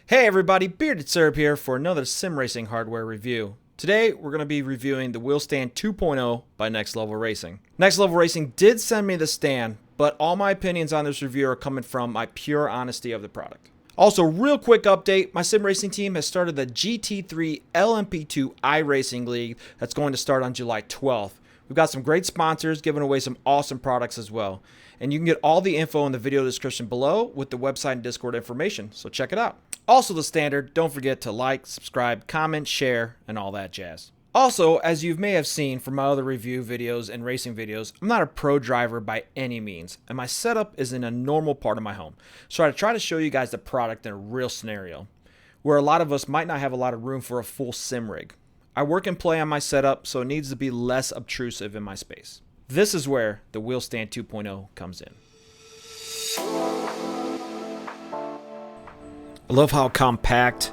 Hey everybody, Bearded Syrup here for another sim racing hardware review. Today we're going to be reviewing the Wheel Stand 2.0 by Next Level Racing. Next Level Racing did send me the stand, but all my opinions on this review are coming from my pure honesty of the product. Also, real quick update, my sim racing team has started the GT3 LMP2 iRacing League that's going to start on July 12th. We've got some great sponsors giving away some awesome products as well. And you can get all the info in the video description below with the website and Discord information, so check it out. Also the standard, don't forget to like, subscribe, comment, share, and all that jazz. Also, as you may have seen from my other review videos and racing videos, I'm not a pro driver by any means, and my setup is in a normal part of my home. So I try to show you guys the product in a real scenario, where a lot of us might not have a lot of room for a full sim rig. I work and play on my setup, so it needs to be less obtrusive in my space. This is where the Wheel Stand 2.0 comes in. I love how compact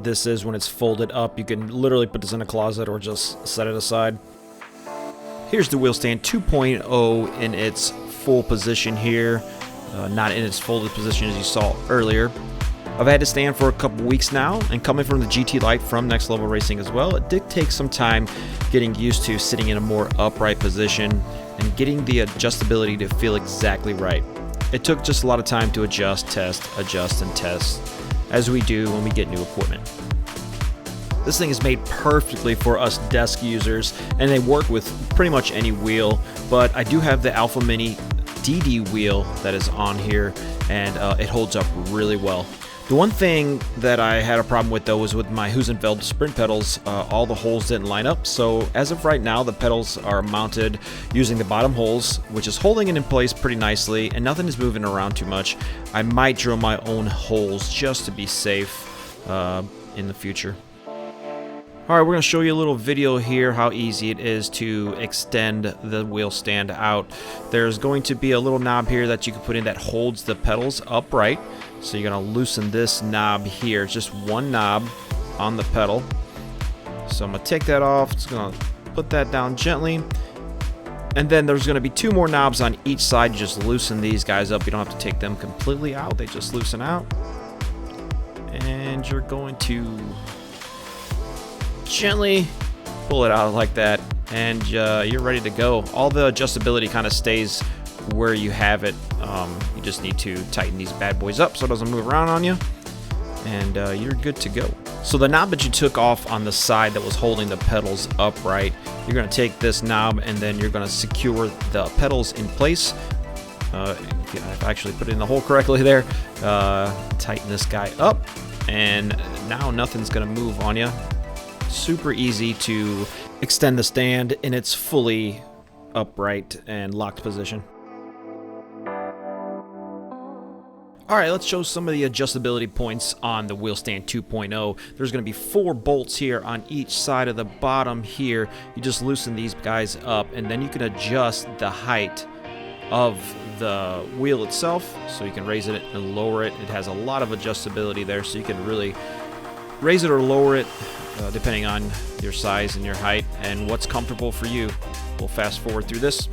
this is when it's folded up. You can literally put this in a closet or just set it aside. Here's the Wheel Stand 2.0 in its full position here, not in its folded position as you saw earlier. I've had this stand for a couple weeks now, and coming from the GT Lite from Next Level Racing as well, it did take some time getting used to sitting in a more upright position and getting the adjustability to feel exactly right. It took just a lot of time to adjust, and test, as we do when we get new equipment. This thing is made perfectly for us desk users, and they work with pretty much any wheel, but I do have the Alpha Mini DD wheel that is on here, and it holds up really well. The one thing that I had a problem with though was with my Heusinkveld sprint pedals, all the holes didn't line up, so as of right now the pedals are mounted using the bottom holes, which is holding it in place pretty nicely, and nothing is moving around too much. I might drill my own holes just to be safe in the future. Alright, we're going to show you a little video here how easy it is to extend the wheel stand out. There's going to be a little knob here that you can put in that holds the pedals upright. So you're going to loosen this knob here. It's just one knob on the pedal. So I'm going to take that off. Just going to put that down gently. And then there's going to be two more knobs on each side. You just loosen these guys up. You don't have to take them completely out. They just loosen out. And you're going to gently pull it out like that, and you're ready to go. All the adjustability kind of stays where you have it. You just need to tighten these bad boys up so it doesn't move around on you, and you're good to go. So the knob that you took off on the side that was holding the pedals upright, you're going to take this knob and then you're going to secure the pedals in place. I've actually put it in the hole correctly there. Tighten this guy up, and now nothing's going to move on you. Super easy to extend the stand in its fully upright and locked position. Alright, let's show some of the adjustability points on the Wheel Stand 2.0. There's going to be 4 bolts here on each side of the bottom here. You just loosen these guys up, and then you can adjust the height of the wheel itself, so you can raise it and lower it. It has a lot of adjustability there, so you can really raise it or lower it depending on your size and your height and what's comfortable for you. We'll fast forward through this.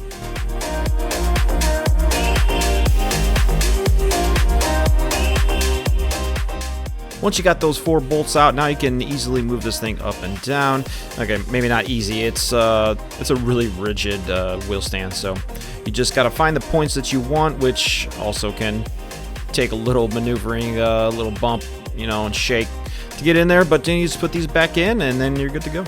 Once you got those 4 bolts out, now you can easily move this thing up and down. Okay, maybe not easy. It's a really rigid wheel stand, so you just got to find the points that you want, which also can take a little maneuvering, a little bump, you know, and shake to get in there, but then you just put these back in and then you're good to go.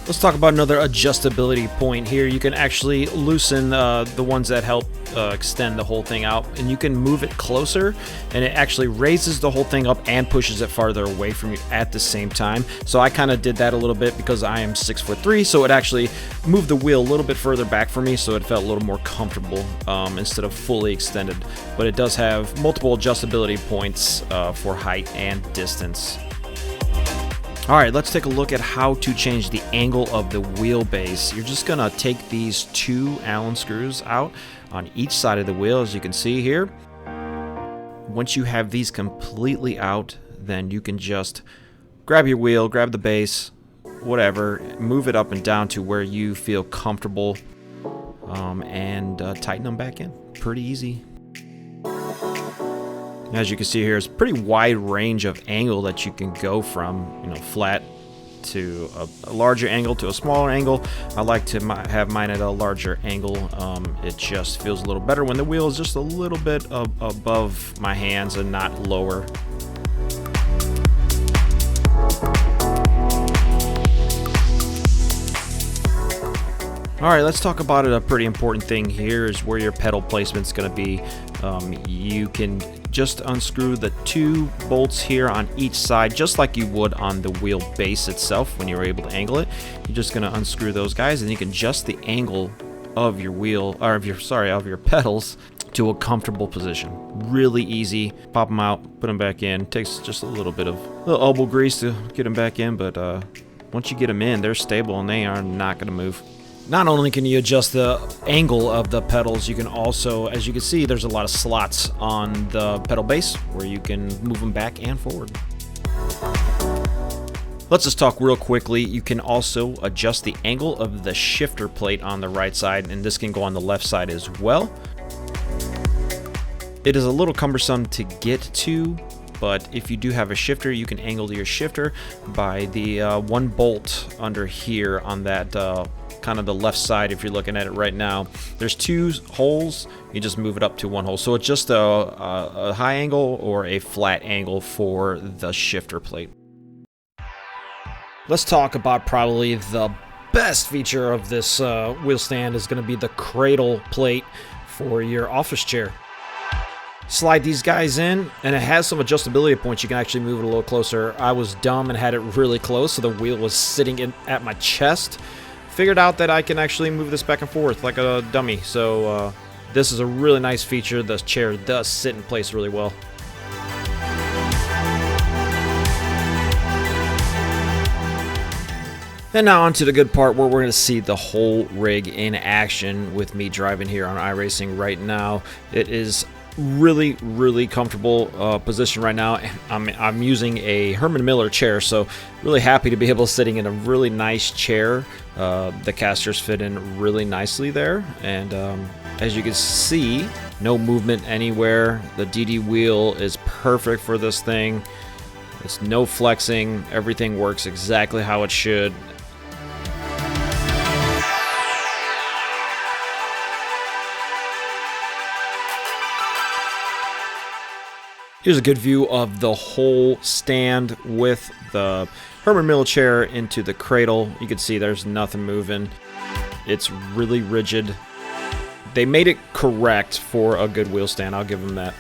Let's talk about another adjustability point here. You can actually loosen the ones that help extend the whole thing out, and you can move it closer, and it actually raises the whole thing up and pushes it farther away from you at the same time. So I kind of did that a little bit because I am 6'3", so it actually moved the wheel a little bit further back for me, so it felt a little more comfortable instead of fully extended. But it does have multiple adjustability points for height and distance. Alright, let's take a look at how to change the angle of the wheelbase. You're just going to take these 2 Allen screws out on each side of the wheel, as you can see here. Once you have these completely out, then you can just grab your wheel, grab the base, whatever, move it up and down to where you feel comfortable, and tighten them back in. Pretty easy. As you can see here, it's a pretty wide range of angle that you can go from, you know, flat to a larger angle to a smaller angle. I like to have mine at a larger angle. It just feels a little better when the wheel is just a little bit above my hands and not lower. Alright, let's talk about it. A pretty important thing here is where your pedal placement is going to be. You can just unscrew the 2 bolts here on each side, just like you would on the wheel base itself when you're able to angle it. You're just going to unscrew those guys, and you can adjust the angle of your wheel, or of your pedals, to a comfortable position. Really easy. Pop them out, put them back in. Takes just a little elbow grease to get them back in, but once you get them in, they're stable and they are not going to move. Not only can you adjust the angle of the pedals, you can also, as you can see, there's a lot of slots on the pedal base where you can move them back and forward. Let's just talk real quickly. You can also adjust the angle of the shifter plate on the right side, and this can go on the left side as well. It is a little cumbersome to get to, but if you do have a shifter, you can angle your shifter by the 1 bolt under here on that kind of the left side. If you're looking at it right now, there's 2 holes. You just move it up to 1 hole, so it's just a high angle or a flat angle for the shifter plate. Let's talk about probably the best feature of this wheel stand is going to be the cradle plate for your office chair. Slide these guys in, and it has some adjustability points. You can actually move it a little closer. I was dumb and had it really close, so the wheel was sitting at my chest. Figured out that I can actually move this back and forth like a dummy, so this is a really nice feature. The chair does sit in place really well. And now on to the good part where we're going to see the whole rig in action with me driving here on iRacing right now. It is really comfortable position right now. I'm using a Herman Miller chair, so really happy to be able to sitting in a really nice chair. The casters fit in really nicely there, and as you can see, no movement anywhere. The DD wheel is perfect for this thing. It's no flexing. Everything works exactly how it should. Here's a good view of the whole stand with the Herman Miller chair into the cradle. You can see there's nothing moving. It's really rigid. They made it correct for a good wheel stand. I'll give them that.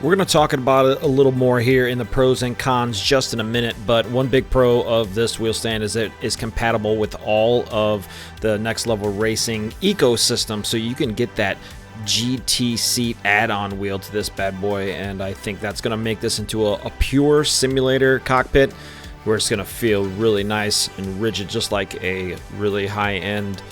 We're going to talk about it a little more here in the pros and cons just in a minute, but one big pro of this wheel stand is it is compatible with all of the Next Level Racing ecosystem, so you can get that GT seat add-on wheel to this bad boy, and I think that's going to make this into a pure simulator cockpit where it's going to feel really nice and rigid, just like a really high-end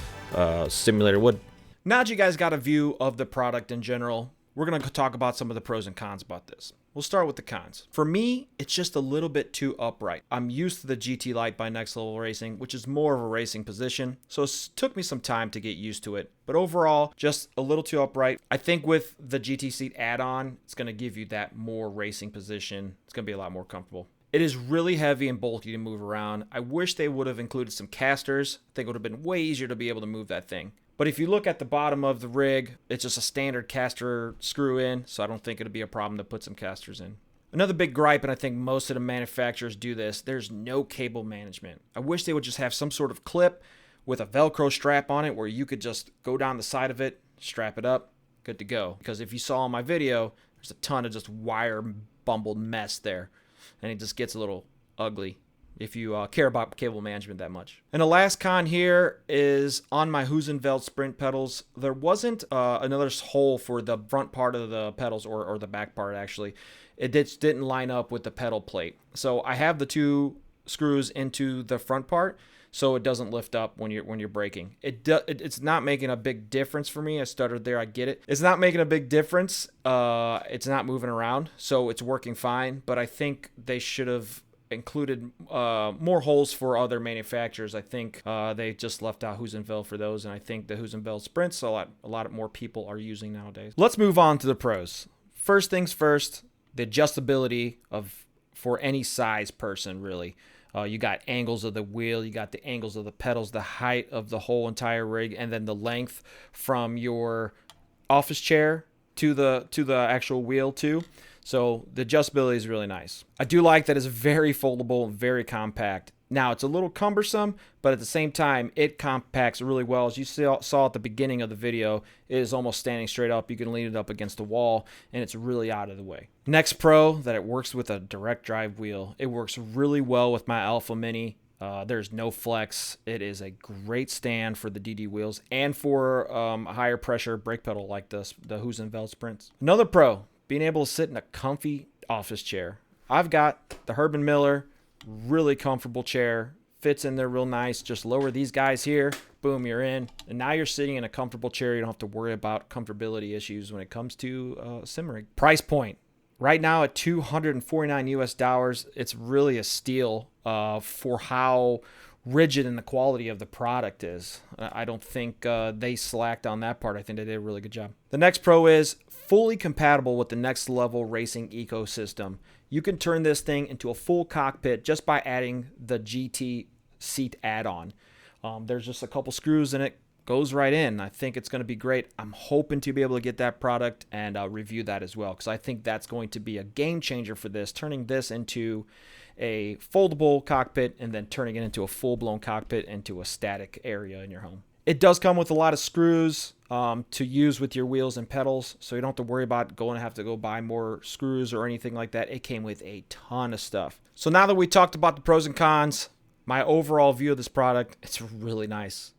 simulator would. Now that you guys got a view of the product in general, we're going to talk about some of the pros and cons about this. We'll start with the cons. For me, it's just a little bit too upright. I'm used to the GT Lite by Next Level Racing, which is more of a racing position, so it took me some time to get used to it. But overall, just a little too upright. I think with the GT seat add-on, it's going to give you that more racing position. It's going to be a lot more comfortable. It is really heavy and bulky to move around. I wish they would have included some casters. I think it would have been way easier to be able to move that thing. But if you look at the bottom of the rig, it's just a standard caster screw in, so I don't think it'll be a problem to put some casters in. Another big gripe, and I think most of the manufacturers do this, there's no cable management. I wish they would just have some sort of clip with a Velcro strap on it where you could just go down the side of it, strap it up, good to go. Because if you saw in my video, there's a ton of just wire bumbled mess there, and it just gets a little ugly if you care about cable management that much. And the last con here is on my Heusinkveld sprint pedals, there wasn't another hole for the front part of the pedals, or the back part actually. It just didn't line up with the pedal plate. So I have the 2 screws into the front part, so it doesn't lift up when you're braking. It's not making a big difference for me. I stuttered there. I get it. It's not making a big difference. It's not moving around, so it's working fine. But I think they should have included more holes for other manufacturers. I think they just left out Heusinkveld for those, and I think the Heusinkveld Sprints a lot more people are using nowadays. Let's move on to the pros. First things first, the adjustability for any size person, really. You got angles of the wheel, you got the angles of the pedals, the height of the whole entire rig, and then the length from your office chair to the actual wheel too. So the adjustability is really nice. I do like that it's very foldable, very compact. Now it's a little cumbersome, but at the same time, it compacts really well. As you saw at the beginning of the video, it is almost standing straight up. You can lean it up against the wall, and it's really out of the way. Next pro, that it works with a direct drive wheel. It works really well with my Alpha Mini. There's no flex. It is a great stand for the DD wheels and for a higher pressure brake pedal like the Heusinkveld Sprints. Another pro, being able to sit in a comfy office chair. I've got the Herman Miller, really comfortable chair, fits in there real nice. Just lower these guys here, boom, you're in, and now you're sitting in a comfortable chair. You don't have to worry about comfortability issues when it comes to sim rig. Price point right now at $249 US. It's really a steal for how rigid and the quality of the product is. I don't think they slacked on that part. I think they did a really good job. The next pro is fully compatible with the next level racing ecosystem. You can turn this thing into a full cockpit just by adding the GT seat add-on. There's just a couple screws in it, goes right in. I think it's going to be great. I'm hoping to be able to get that product and review that as well, because I think that's going to be a game changer for this, turning this into a foldable cockpit and then turning it into a full-blown cockpit into a static area in your home. It does come with a lot of screws to use with your wheels and pedals, so you don't have to worry about have to go buy more screws or anything like that. It came with a ton of stuff. So now that we talked about the pros and cons, my overall view of this product, it's really nice.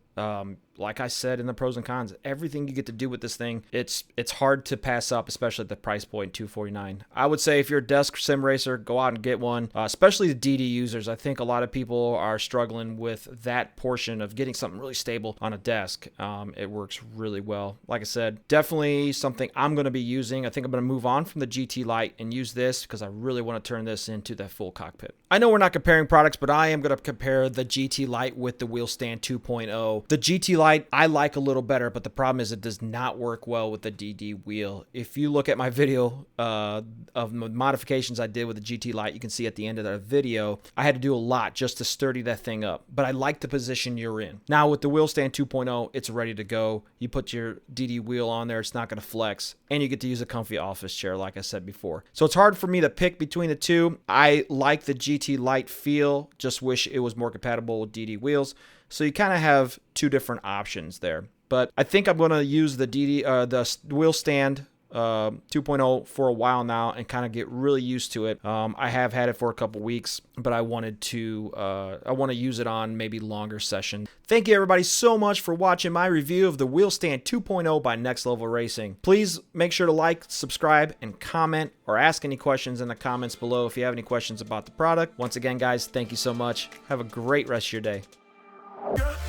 Like I said in the pros and cons, everything you get to do with this thing, it's hard to pass up, especially at the price point, $249. I would say if you're a desk sim racer, go out and get one, especially the DD users. I think a lot of people are struggling with that portion of getting something really stable on a desk. It works really well. Like I said, definitely something I'm going to be using. I think I'm going to move on from the GT Lite and use this because I really want to turn this into that full cockpit. I know we're not comparing products, but I am going to compare the GT Lite with the Wheel Stand 2.0. The GT Lite I like a little better, but the problem is it does not work well with the DD wheel. If you look at my video of modifications I did with the GT Lite, you can see at the end of that video, I had to do a lot just to sturdy that thing up, but I like the position you're in. Now with the Wheel Stand 2.0, it's ready to go. You put your DD wheel on there, it's not going to flex, and you get to use a comfy office chair like I said before. So it's hard for me to pick between the two. I like the GT Lite feel, just wish it was more compatible with DD wheels. So you kind of have two different options there. But I think I'm going to use the the Wheel Stand 2.0 for a while now and kind of get really used to it. I have had it for a couple weeks, but I want to use it on maybe longer sessions. Thank you everybody so much for watching my review of the Wheel Stand 2.0 by Next Level Racing. Please make sure to like, subscribe, and comment or ask any questions in the comments below if you have any questions about the product. Once again, guys, thank you so much. Have a great rest of your day. Yeah.